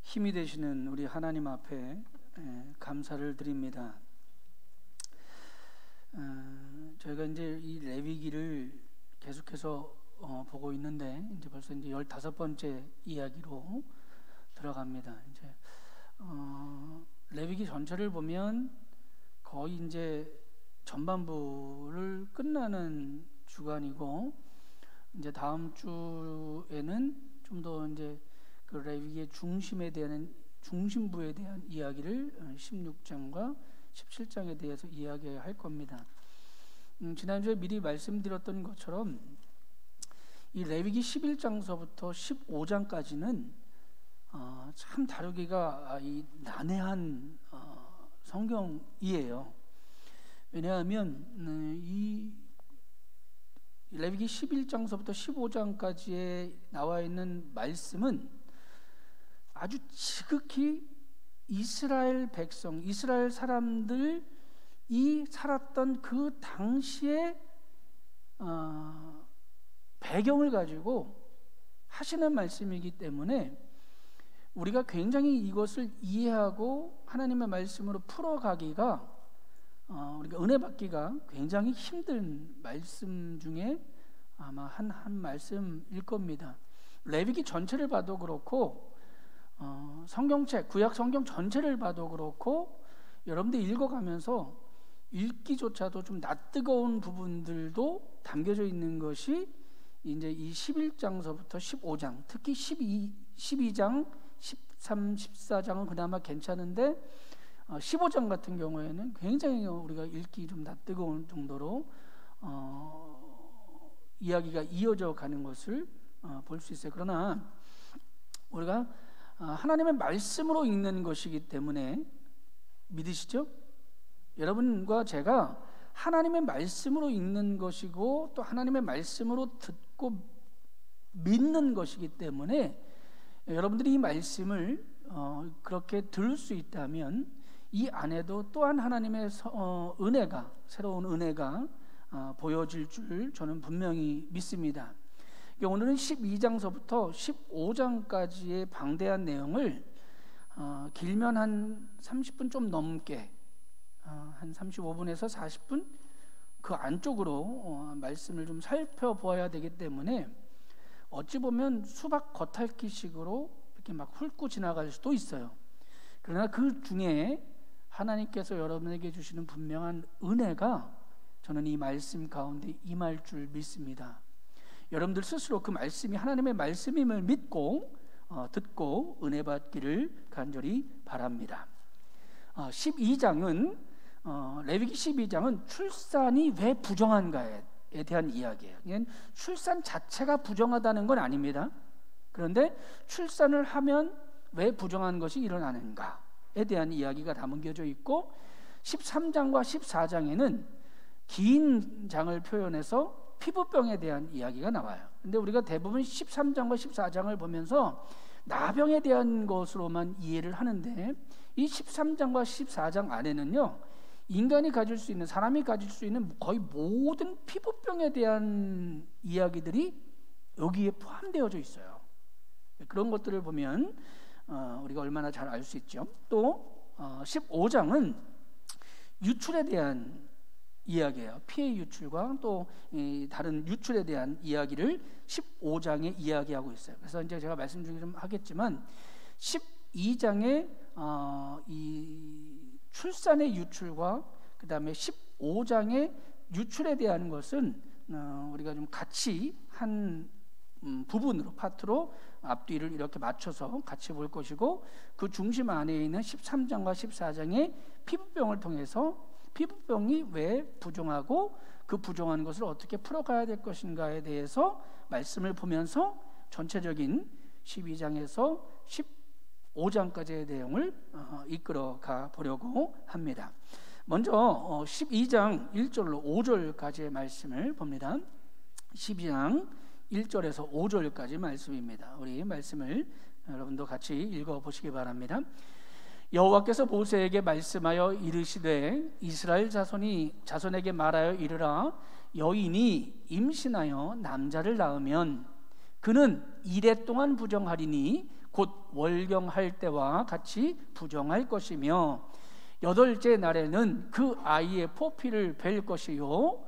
힘이 되시는 우리 하나님 앞에 감사를 드립니다. 저희가 이제 이 레위기를 계속해서 보고 있는데 이제 벌써 이제 15번째 이야기로 들어갑니다. 이제 레위기 전체를 보면 거의 이제 전반부를 끝나는 주간이고, 이제 다음 주에는 좀 더 이제 그 레위기의 중심부에 대한 이야기를 16장과 17장에 대해서 이야기할 겁니다. 지난주에 미리 말씀드렸던 것처럼 이 레위기 11장서부터 15장까지는 참 다루기가 난해한 성경이에요. 왜냐하면 이 레위기 11장서부터 15장까지에 나와 있는 말씀은 아주 지극히 이스라엘 백성, 이스라엘 사람들이 살았던 그 당시의 배경을 가지고 하시는 말씀이기 때문에 우리가 굉장히 이것을 이해하고 하나님의 말씀으로 풀어가기가 우리가 은혜 받기가 굉장히 힘든 말씀 중에 아마 한 말씀일 겁니다. 레위기 전체를 봐도 그렇고 성경책, 구약 성경 전체를 봐도 그렇고 여러분들 읽어가면서 읽기조차도 좀 낯뜨거운 부분들도 담겨져 있는 것이 이제 이 11장서부터 15장, 특히 12장, 13, 14장은 그나마 괜찮은데 15장 같은 경우에는 굉장히 우리가 읽기 좀 낯뜨거운 정도로 이야기가 이어져 가는 것을 볼 수 있어요. 그러나 우리가 하나님의 말씀으로 읽는 것이기 때문에 믿으시죠? 여러분과 제가 하나님의 말씀으로 읽는 것이고 또 하나님의 말씀으로 듣고 믿는 것이기 때문에 여러분들이 이 말씀을 그렇게 들을 수 있다면 이 안에도 또한 하나님의 은혜가, 새로운 은혜가 보여질 줄 저는 분명히 믿습니다. 오늘은 12장서부터 15장까지의 방대한 내용을 길면 한 30분 좀 넘게 한 35분에서 40분 그 안쪽으로 말씀을 좀 살펴보아야 되기 때문에 어찌 보면 수박 겉핥기식으로 이렇게 막 훑고 지나갈 수도 있어요. 그러나 그 중에 하나님께서 여러분에게 주시는 분명한 은혜가 저는 이 말씀 가운데 임할 줄 믿습니다. 여러분들 스스로 그 말씀이 하나님의 말씀임을 믿고 듣고 은혜 받기를 간절히 바랍니다. 12장은 레위기 12장은 출산이 왜 부정한가에 대한 이야기예요. 출산 자체가 부정하다는 건 아닙니다. 그런데 출산을 하면 왜 부정한 것이 일어나는가에 대한 이야기가 담겨져 있고, 13장과 14장에는 긴 장을 표현해서 피부병에 대한 이야기가 나와요. 근데 우리가 대부분 13장과 14장을 보면서 나병에 대한 것으로만 이해를 하는데 이 13장과 14장 안에는요, 인간이 가질 수 있는, 사람이 가질 수 있는 거의 모든 피부병에 대한 이야기들이 여기에 포함되어져 있어요. 그런 것들을 보면 우리가 얼마나 잘 알 수 있죠. 또 15장은 유출에 대한 이야기예요. 피해 유출과 또 다른 유출에 대한 이야기를 15장에 이야기하고 있어요. 그래서 이제 제가 말씀 중에 좀 하겠지만 12장에 이 출산의 유출과 그 다음에 15장의 유출에 대한 것은 우리가 좀 같이 한 부분으로, 파트로 앞뒤를 이렇게 맞춰서 같이 볼 것이고, 그 중심 안에 있는 13장과 14장의 피부병을 통해서 피부병이 왜 부정하고 그 부정한 것을 어떻게 풀어가야 될 것인가에 대해서 말씀을 보면서 전체적인 12장에서 15장까지의 내용을 이끌어가 보려고 합니다. 먼저 12장 1절로 5절까지의 말씀을 봅니다. 12장 1절에서 5절까지 말씀입니다. 우리 말씀을 여러분도 같이 읽어보시기 바랍니다. 여호와께서 모세에게 말씀하여 이르시되 이스라엘 자손에게 말하여 이르라. 여인이 임신하여 남자를 낳으면 그는 이레 동안 부정하리니 곧 월경할 때와 같이 부정할 것이며 8째 날에는 그 아이의 포피를 벨 것이요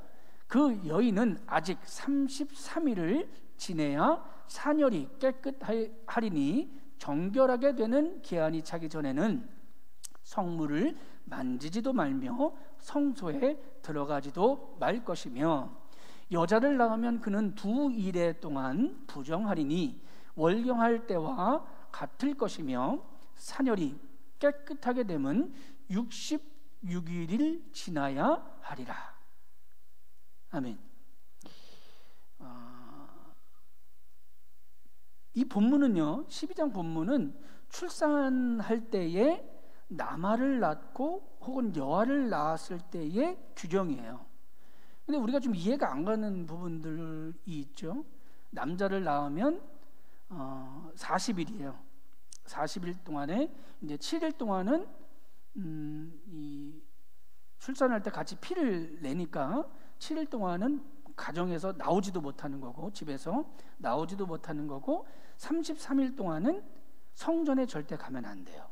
그 여인은 아직 33일을 지내야 사녀리 깨끗하리니 정결하게 되는 기한이 차기 전에는 성물을 만지지도 말며 성소에 들어가지도 말 것이며 여자를 낳으면 그는 2일에 동안 부정하리니 월경할 때와 같을 것이며 사녀리 깨끗하게 되면 66일을 지나야 하리라. 아멘. 이 본문은요, 12장 본문은 출산할 때에 남아를 낳고 혹은 여아를 낳았을 때의 규정이에요. 근데 우리가 좀 이해가 안 가는 부분들이 있죠. 남자를 낳으면 40일이에요. 40일 동안에 이제 7일 동안은 이 출산할 때 같이 피를 내니까 7일 동안은 가정에서 나오지도 못하는 거고 집에서 나오지도 못하는 거고 33일 동안은 성전에 절대 가면 안 돼요.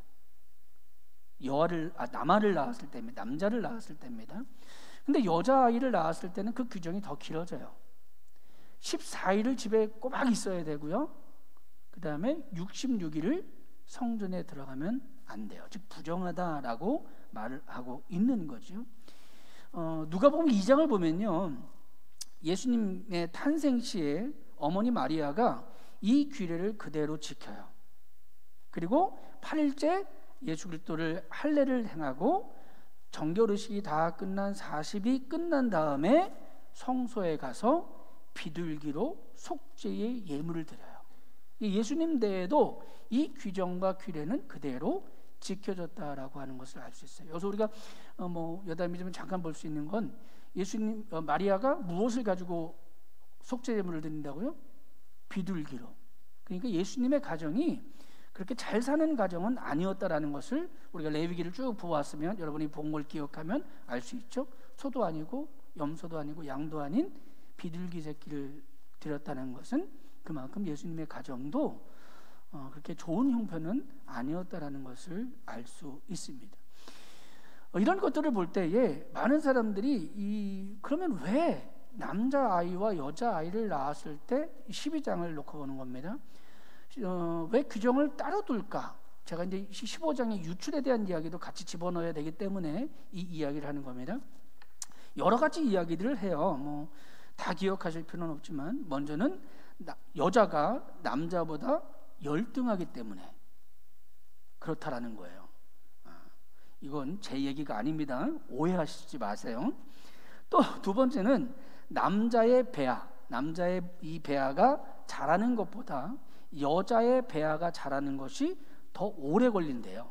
남아를 낳았을 때입니다. 남자를 낳았을 때입니다. 근데 여자아이를 낳았을 때는 그 규정이 더 길어져요. 14일을 집에 꼬박 있어야 되고요. 그 다음에 66일을 성전에 들어가면 안 돼요. 즉 부정하다라고 말을 하고 있는 거죠. 누가복음 2장을 보면요, 예수님의 탄생 시에 어머니 마리아가 이 규례를 그대로 지켜요. 그리고 8일째 예수 그리스도를 할례를 행하고 정결의식이 다 끝난 40이 끝난 다음에 성소에 가서 비둘기로 속죄의 예물을 드려요. 예수님 때에도 이 규정과 규례는 그대로 지켜졌다라고 하는 것을 알 수 있어요. 여기서 우리가 여담이지만 잠깐 볼 수 있는 건 예수님 마리아가 무엇을 가지고 속죄 예물을 드린다고요? 비둘기로. 그러니까 예수님의 가정이 그렇게 잘 사는 가정은 아니었다라는 것을 우리가 레위기를 쭉 보았으면 여러분이 본 걸 기억하면 알 수 있죠. 소도 아니고 염소도 아니고 양도 아닌 비둘기 새끼를 드렸다는 것은 그만큼 예수님의 가정도 그렇게 좋은 형편은 아니었다라는 것을 알 수 있습니다. 이런 것들을 볼 때에 많은 사람들이 그러면 왜 남자아이와 여자아이를 낳았을 때 12장을 놓고 보는 겁니다. 왜 규정을 따로 둘까? 제가 이제 15장의 유출에 대한 이야기도 같이 집어넣어야 되기 때문에 이 이야기를 하는 겁니다. 여러 가지 이야기들을 해요. 다 기억하실 필요는 없지만 먼저는 여자가 남자보다 열등하기 때문에 그렇다라는 거예요. 이건 제 얘기가 아닙니다. 오해하시지 마세요. 또 두 번째는 남자의 이 배아가 자라는 것보다 여자의 배아가 자라는 것이 더 오래 걸린대요.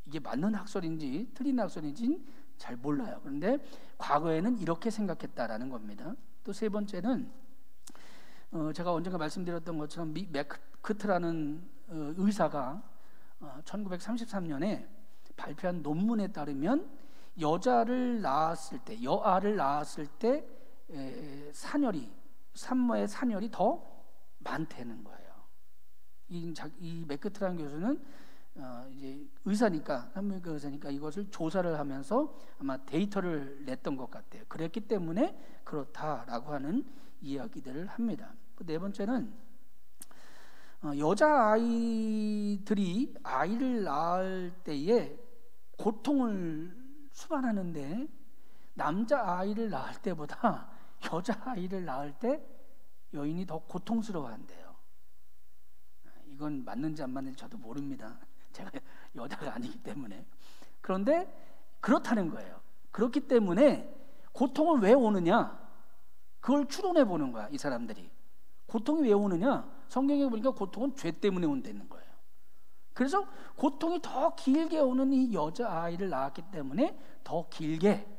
이게 맞는 학설인지 틀린 학설인지 잘 몰라요. 그런데 과거에는 이렇게 생각했다라는 겁니다. 또 세 번째는 제가 언젠가 말씀드렸던 것처럼 맥크트라는 의사가 1933년에 발표한 논문에 따르면 여아를 낳았을 때 산모의 산열이 더 많다는 거예요. 이 맥크트라는 교수는 이제 산부인과 의사니까 이것을 조사를 하면서 아마 데이터를 냈던 것 같아요. 그랬기 때문에 그렇다라고 하는 이야기들을 합니다. 네 번째는 여자아이들이 아이를 낳을 때에 고통을 수반하는데 남자아이를 낳을 때보다 여자아이를 낳을 때 여인이 더 고통스러워한대요. 이건 맞는지 안 맞는지 저도 모릅니다. 제가 여자가 아니기 때문에. 그런데 그렇다는 거예요. 그렇기 때문에 고통은 왜 오느냐? 그걸 추론해 보는 거야, 이 사람들이. 고통이 왜 오느냐? 성경에 보니까 고통은 죄 때문에 온다는 거예요. 그래서 고통이 더 길게 오는 이 여자아이를 낳았기 때문에 더 길게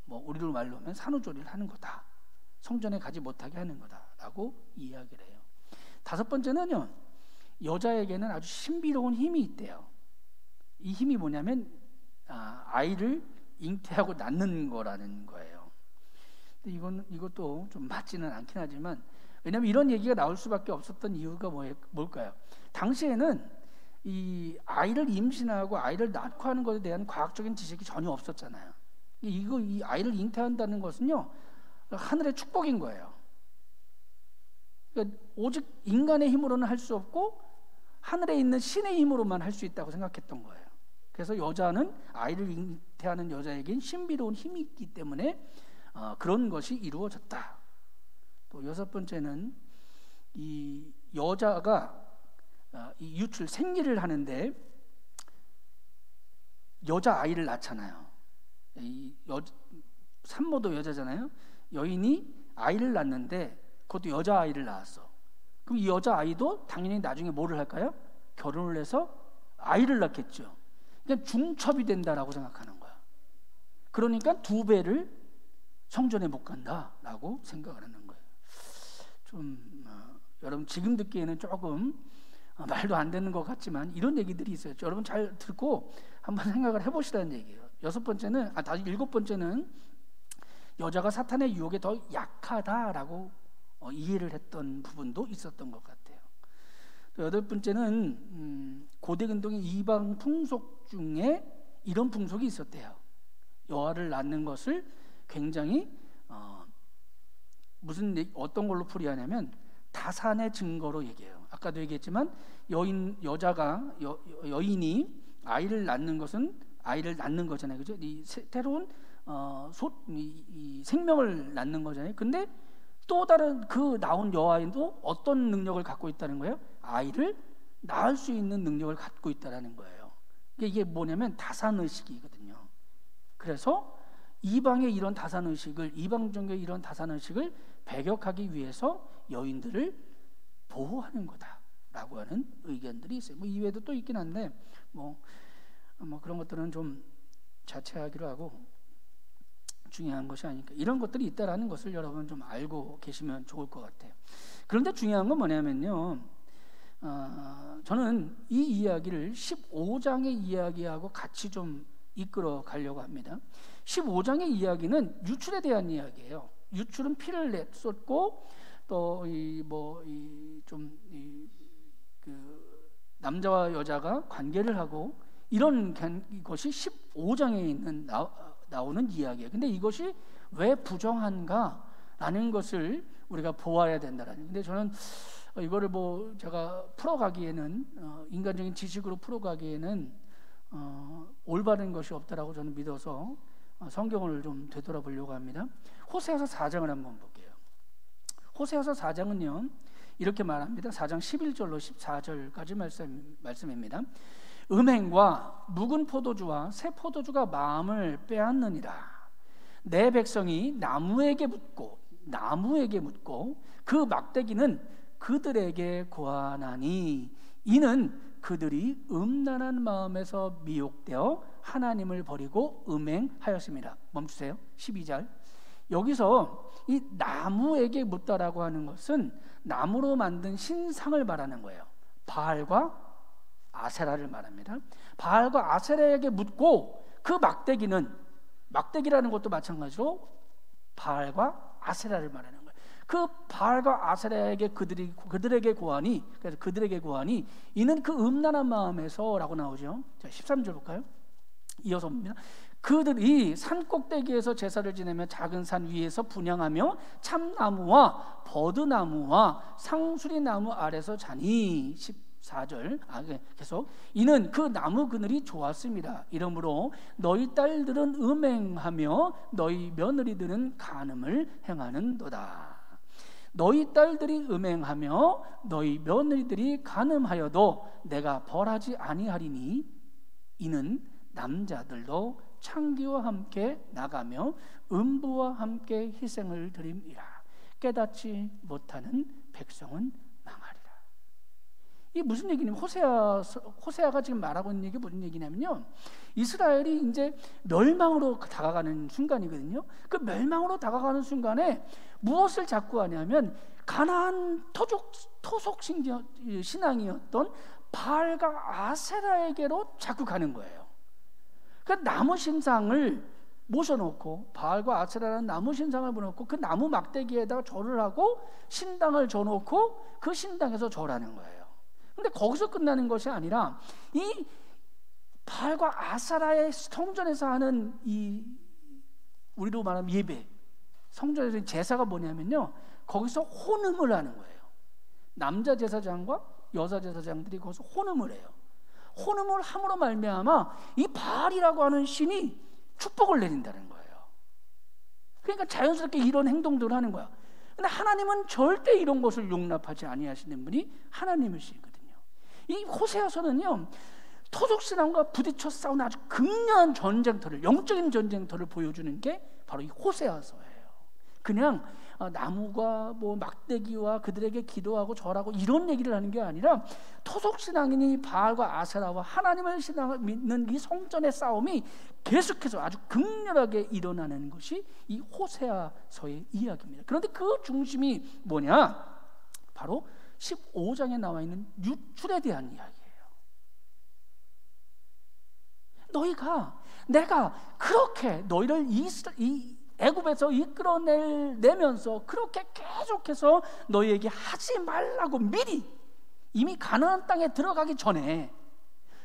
우리들 말로 하면 산후조리를 하는 거다. 성전에 가지 못하게 하는 거다라고 이야기를 해요. 다섯 번째는요, 여자에게는 아주 신비로운 힘이 있대요. 이 힘이 뭐냐면 아이를 잉태하고 낳는 거라는 거예요. 근데 이것도 좀 맞지는 않긴 하지만 왜냐하면 이런 얘기가 나올 수밖에 없었던 이유가 뭘까요? 당시에는 이 아이를 임신하고 아이를 낳고 하는 것에 대한 과학적인 지식이 전혀 없었잖아요. 이 아이를 잉태한다는 것은요, 하늘의 축복인 거예요. 그러니까 오직 인간의 힘으로는 할 수 없고 하늘에 있는 신의 힘으로만 할 수 있다고 생각했던 거예요. 그래서 여자는, 아이를 잉태하는 여자에겐 신비로운 힘이 있기 때문에 그런 것이 이루어졌다. 또 여섯 번째는 이 여자가 이 유출, 생리를 하는데 여자 아이를 낳잖아요. 산모도 여자잖아요. 여인이 아이를 낳는데 그것도 여자 아이를 낳았어. 그럼 이 여자 아이도 당연히 나중에 뭐를 할까요? 결혼을 해서 아이를 낳겠죠. 그러니까 중첩이 된다라고 생각하는 거야. 그러니까 두 배를 성전에 못 간다라고 생각을 하는 거예요. 좀 여러분 지금 듣기에는 조금 말도 안 되는 것 같지만 이런 얘기들이 있어요. 여러분 잘 듣고 한번 생각을 해보시라는 얘기예요. 일곱 번째는 여자가 사탄의 유혹에 더 약하다라고 이해를 했던 부분도 있었던 것 같아요. 또 여덟 번째는 고대 근동의 이방 풍속 중에 이런 풍속이 있었대요. 여아를 낳는 것을 굉장히 어떤 걸로 풀이하냐면 다산의 증거로 얘기해요. 아까도 얘기했지만 여인이 아이를 낳는 것은 아이를 낳는 거잖아요, 그죠? 이 새로운 이 생명을 낳는 거잖아요. 근데 또 다른 그 나온 여아인도 어떤 능력을 갖고 있다는 거예요? 아이를 낳을 수 있는 능력을 갖고 있다는 거예요. 이게 뭐냐면 다산의식이거든요. 그래서 이방의 이런 다산의식을, 이방 종교의 이런 다산의식을 배격하기 위해서 여인들을 보호하는 거다라고 하는 의견들이 있어요. 뭐 이외에도 또 있긴 한데 뭐 그런 것들은 좀 자체하기로 하고 중요한 것이 아니니까 이런 것들이 있다라는 것을 여러분 좀 알고 계시면 좋을 것 같아요. 그런데 중요한 건 뭐냐면요, 저는 이 이야기를 15장의 이야기하고 같이 좀 이끌어 가려고 합니다. 15장의 이야기는 유출에 대한 이야기예요. 유출은 피를 쏟고 또 남자와 여자가 관계를 하고 이런 것이 15장에 나오는 이야기예요. 근데 이것이 왜 부정한가라는 것을 우리가 보아야 된다라는. 근데 저는 이거를 제가 풀어가기에는 인간적인 지식으로 풀어가기에는 올바른 것이 없다라고 저는 믿어서 성경을 좀 되돌아보려고 합니다. 호세아서 4장을 한번 볼게요. 호세아서 4장은요 이렇게 말합니다. 4장 11절로 14절까지 말씀입니다. 음행과 묵은 포도주와 새 포도주가 마음을 빼앗느니라. 내 백성이 나무에게 묻고 그 막대기는 그들에게 고하나니 이는 그들이 음란한 마음에서 미혹되어 하나님을 버리고 음행하였습니다. 멈추세요. 12절. 여기서 이 나무에게 묻다라고 하는 것은 나무로 만든 신상을 말하는 거예요. 바알과 아세라를 말합니다. 바알과 아세라에게 묻고 그 막대기라는 것도 마찬가지로 바알과 아세라를 말하는 거예요. 그 바알과 아세라에게 그들에게 고하니, 그래서 그들에게 고하니 이는 그 음란한 마음에서라고 나오죠. 자, 13절 볼까요? 이어서 봅니다. 그들이 산 꼭대기에서 제사를 지내며 작은 산 위에서 분향하며 참나무와 버드나무와 상수리나무 아래서 자니. 14절 계속 이는 그 나무 그늘이 좋았습니다. 이러므로 너희 딸들은 음행하며 너희 며느리들은 간음을 행하는도다. 너희 딸들이 음행하며 너희 며느리들이 간음하여도 내가 벌하지 아니하리니 이는 남자들도 창기와 함께 나가며 음부와 함께 희생을 드림이라. 깨닫지 못하는 백성은 망하리라. 이게 무슨 얘기냐면 호세아가 지금 말하고 있는 얘기 무슨 얘기냐면요, 이스라엘이 이제 멸망으로 다가가는 순간이거든요. 그 멸망으로 다가가는 순간에 무엇을 자꾸 하냐면 가나안 토속 신앙이었던 바알과 아세라에게로 자꾸 가는 거예요. 그 나무 신상을 모셔놓고 바알과 아세라라는 나무 신상을 보내놓고 그 나무 막대기에다가 절을 하고 신당을 줘놓고 그 신당에서 절하는 거예요. 근데 거기서 끝나는 것이 아니라 이 바알과 아세라의 성전에서 하는 이 우리로 말하면 예배, 성전에서 제사가 뭐냐면요, 거기서 혼음을 하는 거예요. 남자 제사장과 여자 제사장들이 거기서 혼음을 해요. 혼음을 함으로 말미암아 이 바알이라고 하는 신이 축복을 내린다는 거예요. 그러니까 자연스럽게 이런 행동들을 하는 거야. 근데 하나님은 절대 이런 것을 용납하지 아니하시는 분이 하나님이시거든요. 이 호세아서는요, 토속신앙과 부딪혀 싸우는 아주 극렬한 전쟁터를, 영적인 전쟁터를 보여주는 게 바로 이 호세아서예요. 그냥 나무가 뭐 막대기와 그들에게 기도하고 절하고 이런 얘기를 하는 게 아니라 토속신앙인이 바알과 아세라와 하나님을 신앙을 믿는 이 성전의 싸움이 계속해서 아주 극렬하게 일어나는 것이 이 호세아서의 이야기입니다. 그런데 그 중심이 뭐냐? 바로 15장에 나와 있는 유출에 대한 이야기예요. 내가 그렇게 너희를 애굽에서 이끌어내면서 그렇게 계속해서 너희에게 하지 말라고 미리 이미 가나안 땅에 들어가기 전에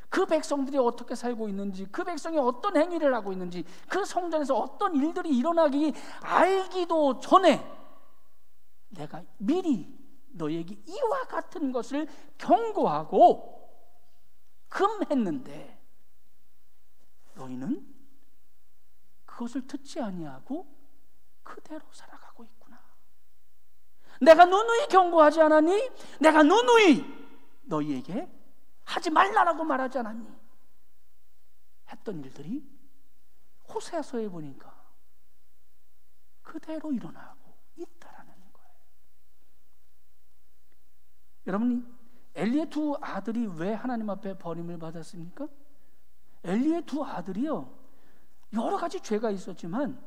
그 백성들이 어떻게 살고 있는지, 그 백성이 어떤 행위를 하고 있는지, 그 성전에서 어떤 일들이 일어나기 알기도 전에 내가 미리 너희에게 이와 같은 것을 경고하고 금했는데 너희는 그것을 듣지 아니하고 그대로 살아가고 있구나. 내가 누누이 경고하지 않았니? 내가 누누이 너희에게 하지 말라라고 말하지 않았니? 했던 일들이 호세아서에 보니까 그대로 일어나고 있다라는 거예요. 여러분, 엘리의 두 아들이 왜 하나님 앞에 버림을 받았습니까? 엘리의 두 아들이요, 여러 가지 죄가 있었지만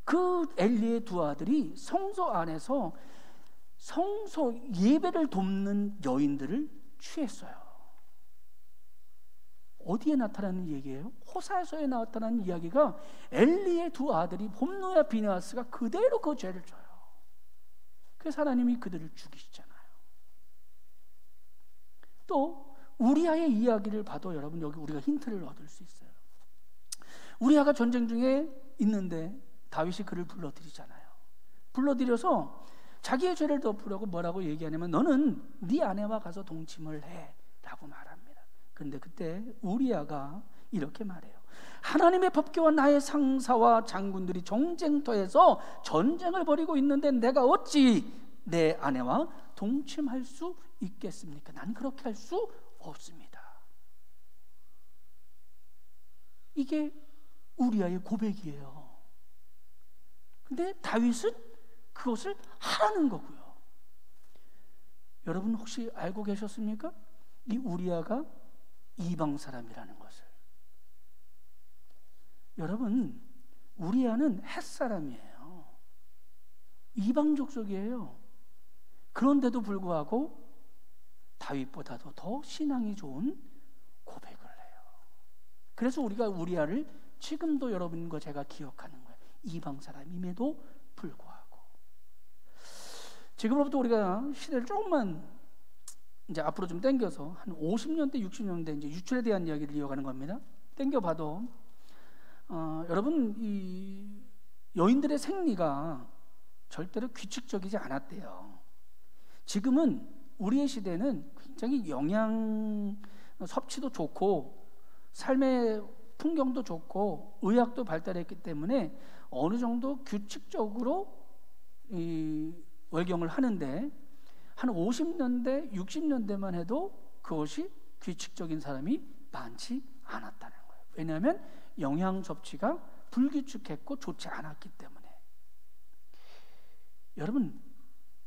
그 엘리의 두 아들이 성소 안에서 성소 예배를 돕는 여인들을 취했어요. 어디에 나타나는 얘기예요? 호사에서에 나타나는 이야기가 엘리의 두 아들이 홈노와 비느하스가 그대로 그 죄를 져요. 그래서 하나님이 그들을 죽이시잖아요. 또 우리아의 이야기를 봐도 여러분 여기 우리가 힌트를 얻을 수 있어요. 우리아가 전쟁 중에 있는데 다윗이 그를 불러들이잖아요. 불러들여서 자기의 죄를 덮으려고 뭐라고 얘기하냐면 너는 네 아내와 가서 동침을 해 라고 말합니다. 그런데 그때 우리아가 이렇게 말해요. 하나님의 법궤와 나의 상사와 장군들이 정쟁터에서 전쟁을 벌이고 있는데 내가 어찌 내 아내와 동침할 수 있겠습니까? 난 그렇게 할 수 없습니다. 이게 우리아의 고백이에요. 근데 다윗은 그것을 하라는 거고요. 여러분 혹시 알고 계셨습니까? 이 우리아가 이방 사람이라는 것을. 여러분, 우리아는 헷 사람이에요. 이방 족속이에요. 그런데도 불구하고 다윗보다도 더 신앙이 좋은 고백을 해요. 그래서 우리가 우리아를 지금도 여러분과 제가 기억하는 거예요. 이방 사람임에도 불구하고. 지금부터 우리가 시대를 조금만 이제 앞으로 좀 당겨서 한 50년대, 60년대 이제 유출에 대한 이야기를 이어가는 겁니다. 당겨봐도 여러분 이 여인들의 생리가 절대로 규칙적이지 않았대요. 지금은 우리의 시대는 굉장히 영양 섭취도 좋고 삶의 풍경도 좋고 의학도 발달했기 때문에 어느 정도 규칙적으로 이 월경을 하는데 한 50년대, 60년대만 해도 그것이 규칙적인 사람이 많지 않았다는 거예요. 왜냐하면 영양 섭취가 불규칙했고 좋지 않았기 때문에. 여러분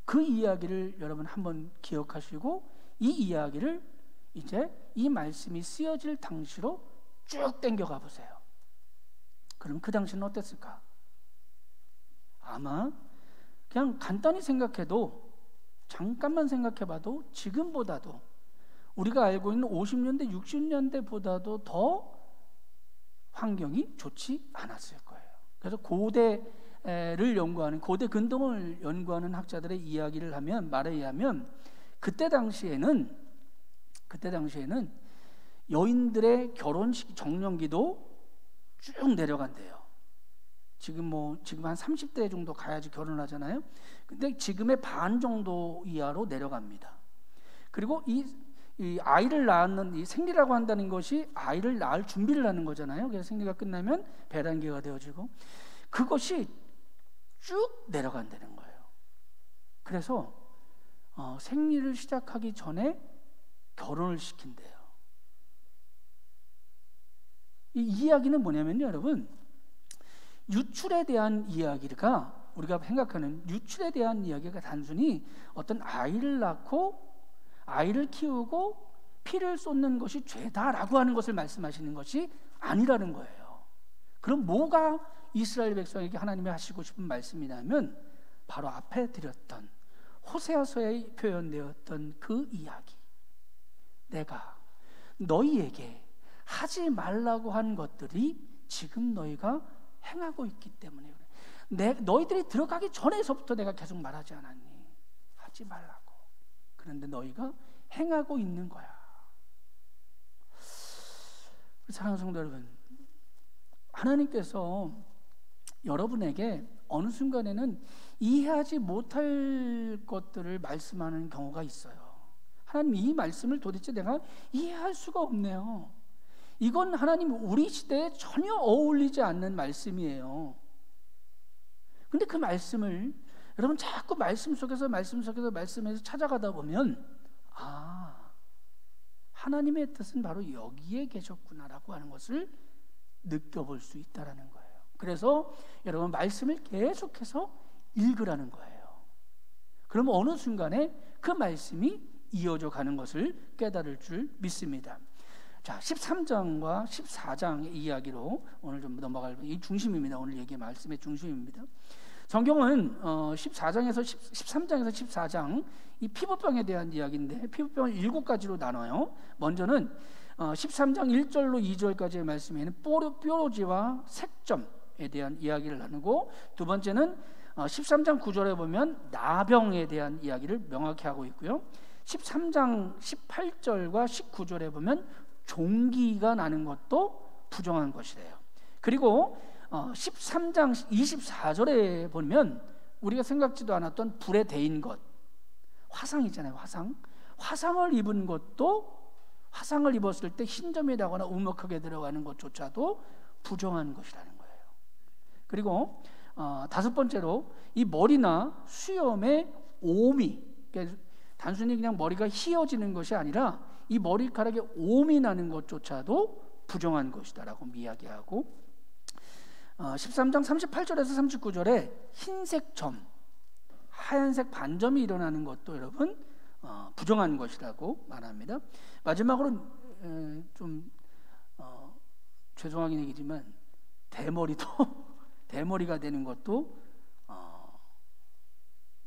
그 이야기를 여러분 한번 기억하시고 이 이야기를 이제 이 말씀이 쓰여질 당시로 쭉 당겨가 보세요. 그럼 그 당시는 어땠을까? 아마 그냥 간단히 생각해도 잠깐만 생각해봐도 지금보다도 우리가 알고 있는 50년대, 60년대보다도 더 환경이 좋지 않았을 거예요. 그래서 고대를 연구하는, 고대 근동을 연구하는 학자들의 이야기를 하면, 말에 의하면 그때 당시에는 여인들의 결혼식 정년기도 쭉 내려간대요. 지금 한 30대 정도 가야지 결혼을 하잖아요. 근데 지금의 반 정도 이하로 내려갑니다. 그리고 이 아이를 낳는, 이 생리라고 한다는 것이 아이를 낳을 준비를 하는 거잖아요. 그래서 생리가 끝나면 배란기가 되어지고, 그것이 쭉 내려간다는 거예요. 그래서 생리를 시작하기 전에 결혼을 시킨대요. 이 이야기는 뭐냐면요, 여러분, 유출에 대한 이야기가, 우리가 생각하는 유출에 대한 이야기가 단순히 어떤 아이를 낳고 아이를 키우고 피를 쏟는 것이 죄다라고 하는 것을 말씀하시는 것이 아니라는 거예요. 그럼 뭐가 이스라엘 백성에게 하나님이 하시고 싶은 말씀이냐면 바로 앞에 드렸던 호세아서에 표현되었던 그 이야기. 내가 너희에게 하지 말라고 한 것들이 지금 너희가 행하고 있기 때문에 그래. 너희들이 들어가기 전에서부터 내가 계속 말하지 않았니? 하지 말라고. 그런데 너희가 행하고 있는 거야. 사랑하는 성도 여러분, 하나님께서 여러분에게 어느 순간에는 이해하지 못할 것들을 말씀하는 경우가 있어요. 하나님, 이 말씀을 도대체 내가 이해할 수가 없네요. 이건 하나님 우리 시대에 전혀 어울리지 않는 말씀이에요. 근데 그 말씀을 여러분 자꾸 말씀에서 찾아가다 보면 하나님의 뜻은 바로 여기에 계셨구나라고 하는 것을 느껴볼 수 있다라는 거예요. 그래서 여러분 말씀을 계속해서 읽으라는 거예요. 그러면 어느 순간에 그 말씀이 이어져 가는 것을 깨달을 줄 믿습니다. 자, 13장과 14장의 이야기로 오늘 좀 넘어갈, 이 중심입니다. 오늘 얘기의 말씀의 중심입니다. 성경은 13장에서 14장 이 피부병에 대한 이야기인데, 피부병을 7가지로 나눠요. 먼저는 13장 1절로 2절까지의 말씀에는 뾰루지와 색점에 대한 이야기를 나누고, 두 번째는 13장 9절에 보면 나병에 대한 이야기를 명확히 하고 있고요. 13장 18절과 19절에 보면 종기가 나는 것도 부정한 것이래요. 그리고 13장 24절에 보면 우리가 생각지도 않았던 불에 데인 것, 화상이잖아요. 화상을 입은 것도, 화상을 입었을 때 흰점이 나거나 우먹하게 들어가는 것조차도 부정한 것이라는 거예요. 그리고 다섯 번째로 이 머리나 수염의 오미, 그러니까 단순히 그냥 머리가 휘어지는 것이 아니라 이 머리카락에 오미 나는 것조차도 부정한 것이다라고 이야기하고, 13장 38절에서 39절에 흰색 점, 하얀색 반점이 일어나는 것도 여러분 부정한 것이라고 말합니다. 마지막으로 좀 죄송하긴 얘기지만 대머리가 되는 것도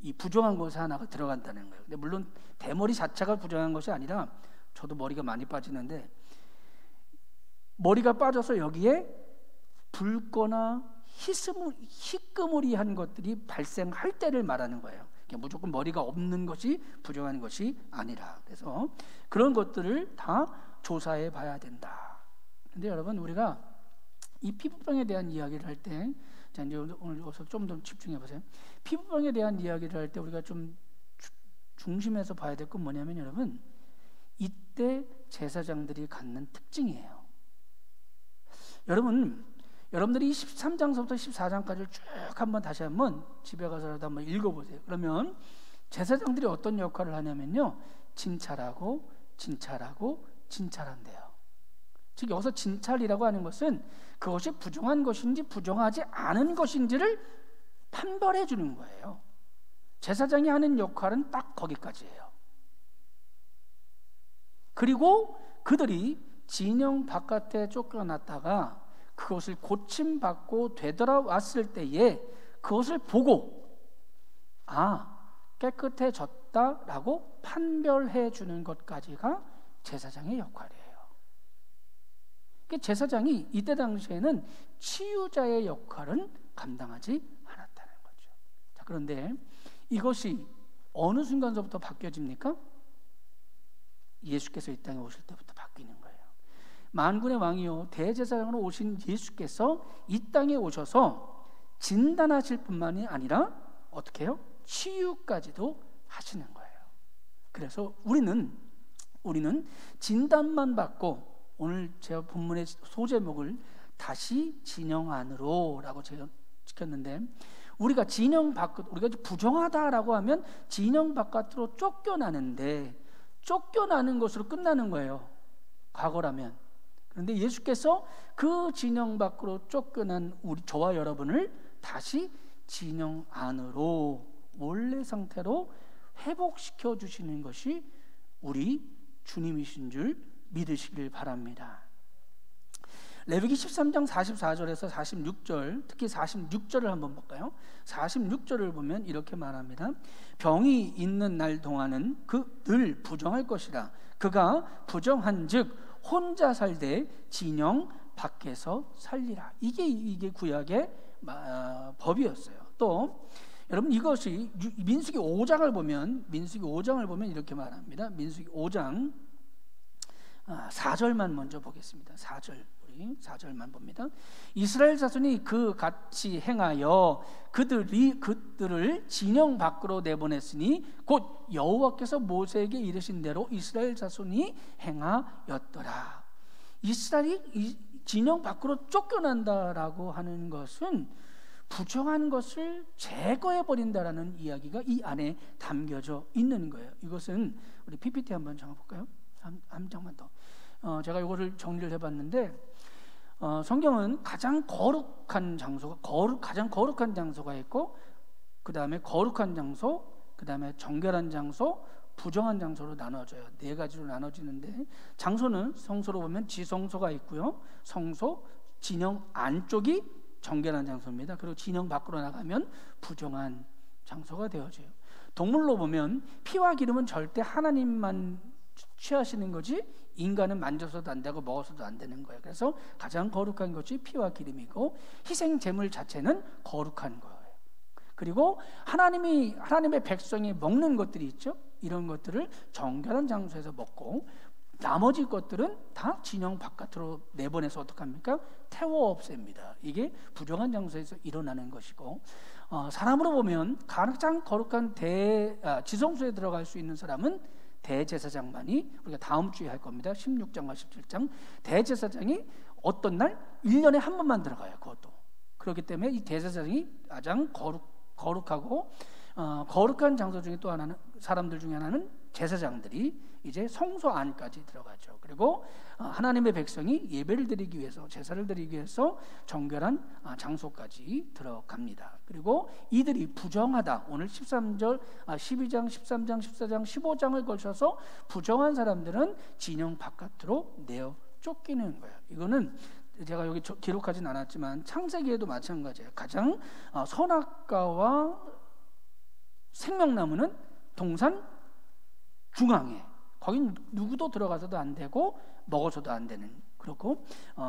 이 부정한 것에 하나가 들어간다는 거예요. 근데 물론 대머리 자체가 부정한 것이 아니라, 저도 머리가 많이 빠지는데 머리가 빠져서 여기에 붉거나 희끄무리한 것들이 발생할 때를 말하는 거예요. 무조건 머리가 없는 것이 부정한 것이 아니라, 그래서 그런 것들을 다 조사해 봐야 된다. 근데 여러분, 우리가 이 피부병에 대한 이야기를 할 때, 자, 이제 오늘 좀 더 집중해 보세요. 피부병에 대한 이야기를 할 때 우리가 좀 중심에서 봐야 될 건 뭐냐면, 여러분, 이때 제사장들이 갖는 특징이에요. 여러분들이 13장서부터 14장까지를 쭉 다시 한번 집에 가서라도 한번 읽어보세요. 그러면 제사장들이 어떤 역할을 하냐면요, 진찰하고 진찰한대요. 즉 여기서 진찰이라고 하는 것은 그것이 부정한 것인지 부정하지 않은 것인지를 판별해 주는 거예요. 제사장이 하는 역할은 딱 거기까지예요. 그리고 그들이 진영 바깥에 쫓겨났다가 그것을 고침받고 되돌아왔을 때에 그것을 보고 깨끗해졌다라고 판별해 주는 것까지가 제사장의 역할이에요. 제사장이 이때 당시에는 치유자의 역할은 감당하지 않았다는 거죠. 자, 그런데 이것이 어느 순간서부터 바뀌어집니까? 예수께서 이 땅에 오실 때부터 바뀌는 거예요. 만군의 왕이요 대제사장으로 오신 예수께서 이 땅에 오셔서 진단하실 뿐만이 아니라 어떻게 해요? 치유까지도 하시는 거예요. 그래서 우리는 진단만 받고, 오늘 제가 본문의 소제목을 다시 진영 안으로 라고 제가 지켰는데, 우리가 진영 바깥, 우리가 부정하다라고 하면 진영 바깥으로 쫓겨나는데, 쫓겨나는 것으로 끝나는 거예요, 과거라면. 그런데 예수께서 그 진영 밖으로 쫓겨난 저와 여러분을 다시 진영 안으로, 원래 상태로 회복시켜 주시는 것이 우리 주님이신 줄 믿으시길 바랍니다. 레위기 13장 44절에서 46절, 특히 46절을 한번 볼까요? 46절을 보면 이렇게 말합니다. 병이 있는 날 동안은 그 늘 부정할 것이라. 그가 부정한즉 혼자 살되 진영 밖에서 살리라. 이게 구약의 법이었어요. 또 여러분, 이것이 민수기 5장을 보면 이렇게 말합니다. 민수기 5장 4절만 먼저 보겠습니다. 4절만 봅니다. 이스라엘 자손이 그 같이 행하여 그들을 진영 밖으로 내보냈으니 곧 여호와께서 모세에게 이르신 대로 이스라엘 자손이 행하였더라. 이스라엘이 진영 밖으로 쫓겨난다라고 하는 것은 부정한 것을 제거해 버린다라는 이야기가 이 안에 담겨져 있는 거예요. 이것은 우리 PPT 한번 정해볼까요? 한 장만 더. 제가 이거를 정리를 해봤는데, 성경은 가장 거룩한 장소가 있고, 그 다음에 거룩한 장소, 그 다음에 정결한 장소, 부정한 장소로 나눠져요. 4가지로 나눠지는데, 장소는 성소로 보면 지성소가 있고요, 성소, 진영 안쪽이 정결한 장소입니다. 그리고 진영 밖으로 나가면 부정한 장소가 되어져요. 동물로 보면 피와 기름은 절대 하나님만 취하시는 거지, 인간은 만져서도 안 되고 먹어서도 안 되는 거예요. 그래서 가장 거룩한 것이 피와 기름이고, 희생 제물 자체는 거룩한 거예요. 그리고 하나님의 백성이 먹는 것들이 있죠. 이런 것들을 정결한 장소에서 먹고, 나머지 것들은 다 진영 바깥으로 내보내서 어떡합니까? 태워 없앱니다. 이게 부정한 장소에서 일어나는 것이고, 사람으로 보면 가장 거룩한 지성소에 들어갈 수 있는 사람은 대제사장만이, 우리가 다음 주에 할 겁니다. 16장과 17장. 대제사장이 어떤 날 1년에 한 번만 들어가요. 그것도. 그렇기 때문에 이 대제사장이 가장 거룩하고, 거룩한 장소 중에 또 하나는, 사람들 중에 하나는 제사장들이 이제 성소 안까지 들어가죠. 그리고 하나님의 백성이 예배를 드리기 위해서, 제사를 드리기 위해서 정결한 장소까지 들어갑니다. 그리고 이들이 부정하다, 오늘 12장, 13장, 14장, 15장을 걸쳐서 부정한 사람들은 진영 바깥으로 내어 쫓기는 거예요. 이거는 제가 여기 기록하진 않았지만 창세기에도 마찬가지예요. 가장 선악과와 생명나무는 동산 중앙에, 거긴 누구도 들어가서도 안 되고 먹어서도 안 되는, 그렇고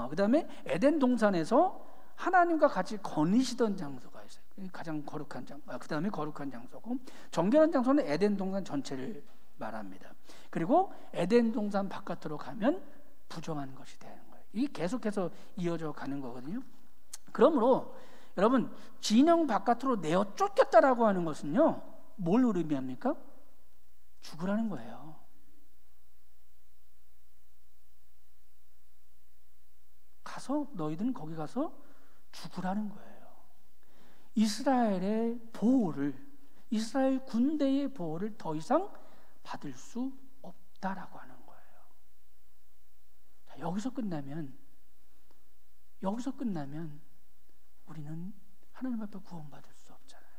그 다음에 에덴 동산에서 하나님과 같이 거니시던 장소가 있어요. 가장 거룩한 그 다음에 거룩한 장소고, 정결한 장소는 에덴 동산 전체를 말합니다. 그리고 에덴 동산 바깥으로 가면 부정한 것이 되는 거예요. 이게 계속해서 이어져 가는 거거든요. 그러므로 여러분, 진영 바깥으로 내어 쫓겼다라고 하는 것은요, 뭘 의미합니까? 죽으라는 거예요. 너희들은 거기 가서 죽으라는 거예요. 이스라엘의 보호를, 이스라엘 군대의 보호를 더 이상 받을 수 없다라고 하는 거예요. 자, 여기서 끝나면 우리는 하나님 앞에 구원받을 수 없잖아요.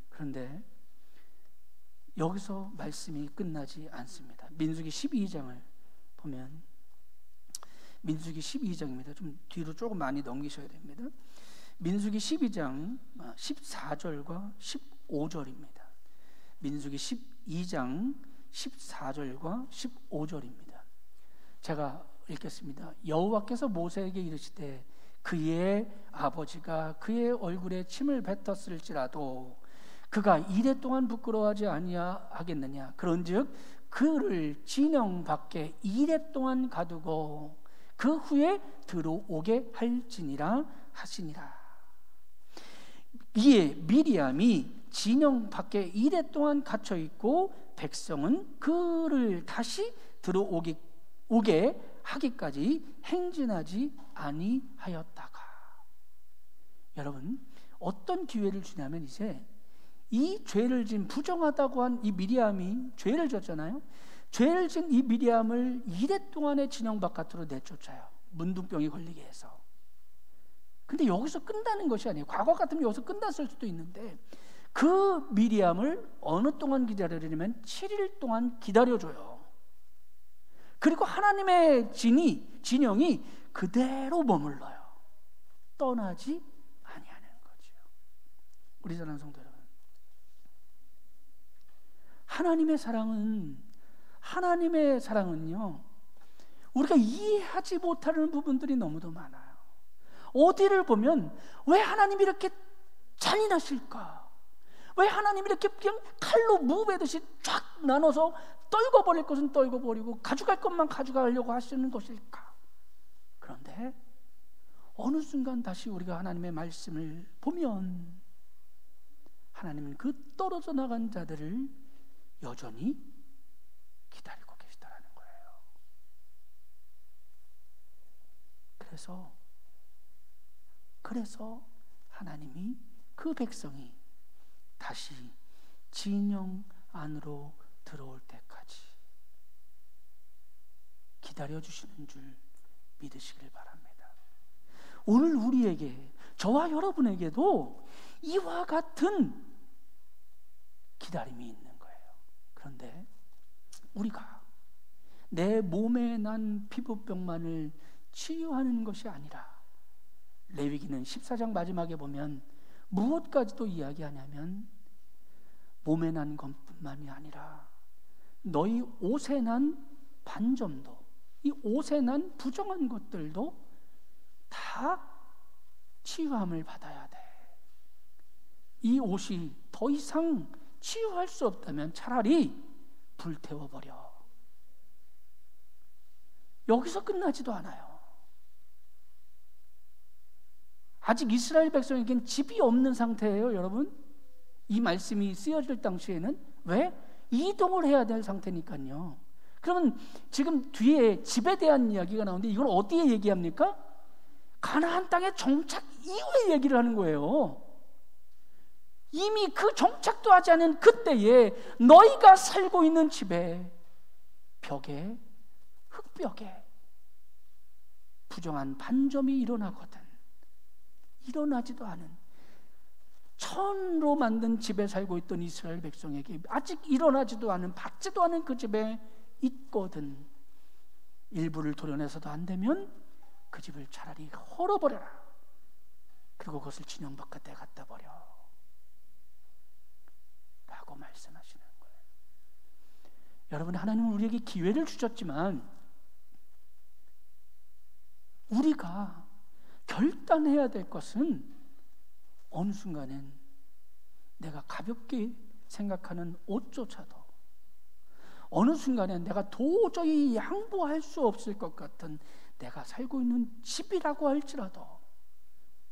그런데 여기서 말씀이 끝나지 않습니다. 민수기 12장을 보면, 민수기 12장입니다. 좀 뒤로 조금 많이 넘기셔야 됩니다. 민수기 12장 14절과 15절입니다. 민수기 12장 14절과 15절입니다. 제가 읽겠습니다. 여호와께서 모세에게 이르시되 그의 아버지가 그의 얼굴에 침을 뱉었을지라도 그가 이래 동안 부끄러워하지 아니하겠느냐. 그런즉 그를 진영 밖에 이래 동안 가두고 그 후에 들어오게 할지니라 하시니라. 이에 미리암이 진영 밖에 이래 동안 갇혀 있고 백성은 그를 다시 들어오게 하기까지 행진하지 아니하였다가. 여러분, 어떤 기회를 주냐면 이제 이 죄를 진 부정하다고 한 이 미리암이 죄를 졌잖아요. 죄를 진 이 미리암을 이래 동안의 진영 바깥으로 내쫓아요. 문둥병이 걸리게 해서. 근데 여기서 끝나는 것이 아니에요. 과거 같으면 여기서 끝났을 수도 있는데 그 미리암을 어느 동안 기다리려면 7일 동안 기다려줘요. 그리고 하나님의 진영이 그대로 머물러요. 떠나지 아니하는 거죠. 우리 사랑하는 성도 여러분, 하나님의 사랑은요, 우리가 이해하지 못하는 부분들이 너무도 많아요. 어디를 보면 왜 하나님이 이렇게 잔인하실까? 왜 하나님이 이렇게 그냥 칼로 무베듯이 쫙 나눠서 떨궈버릴 것은 떨궈버리고 가져갈 것만 가져가려고 하시는 것일까? 그런데 어느 순간 다시 우리가 하나님의 말씀을 보면 하나님은 그 떨어져 나간 자들을 여전히 기다리고 계시다라는 거예요. 그래서 하나님이 그 백성이 다시 진영 안으로 들어올 때까지 기다려주시는 줄 믿으시길 바랍니다. 오늘 우리에게, 저와 여러분에게도 이와 같은 기다림이 있는 거예요. 그런데 우리가 내 몸에 난 피부병만을 치유하는 것이 아니라, 레위기는 14장 마지막에 보면 무엇까지도 이야기하냐면 몸에 난 것뿐만이 아니라 너희 옷에 난 반점도, 이 옷에 난 부정한 것들도 다 치유함을 받아야 돼. 이 옷이 더 이상 치유할 수 없다면 차라리 불태워버려. 여기서 끝나지도 않아요. 아직 이스라엘 백성에겐 집이 없는 상태예요, 여러분. 이 말씀이 쓰여질 당시에는 왜? 이동을 해야 될 상태니까요. 그러면 지금 뒤에 집에 대한 이야기가 나오는데 이걸 어디에 얘기합니까? 가나안 땅에 정착 이후에 얘기를 하는 거예요. 이미 그 정착도 하지 않은 그때에 너희가 살고 있는 집에, 벽에, 흙벽에 부정한 반점이 일어나거든. 일어나지도 않은 천으로 만든 집에 살고 있던 이스라엘 백성에게 아직 일어나지도 않은, 받지도 않은 그 집에 있거든. 일부를 도려내서도 안 되면 그 집을 차라리 헐어버려라. 그리고 그것을 진영 바깥에 갖다 버려 라고 말씀하시는 거예요. 여러분, 하나님은 우리에게 기회를 주셨지만 우리가 결단해야 될 것은 어느 순간엔 내가 가볍게 생각하는 옷조차도, 어느 순간엔 내가 도저히 양보할 수 없을 것 같은 내가 살고 있는 집이라고 할지라도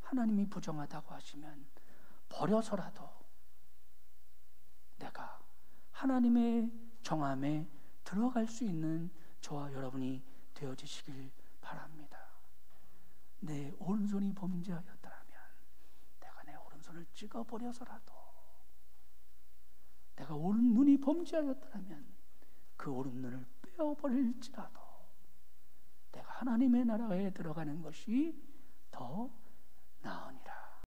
하나님이 부정하다고 하시면 버려서라도 내가 하나님의 정함에 들어갈 수 있는 저와 여러분이 되어지시길 바랍니다. 내 오른손이 범죄하였더라면 내가 내 오른손을 찍어버려서라도, 내가 오른눈이 범죄하였더라면 그 오른눈을 빼어버릴지라도 내가 하나님의 나라에 들어가는 것이 더 나으니라.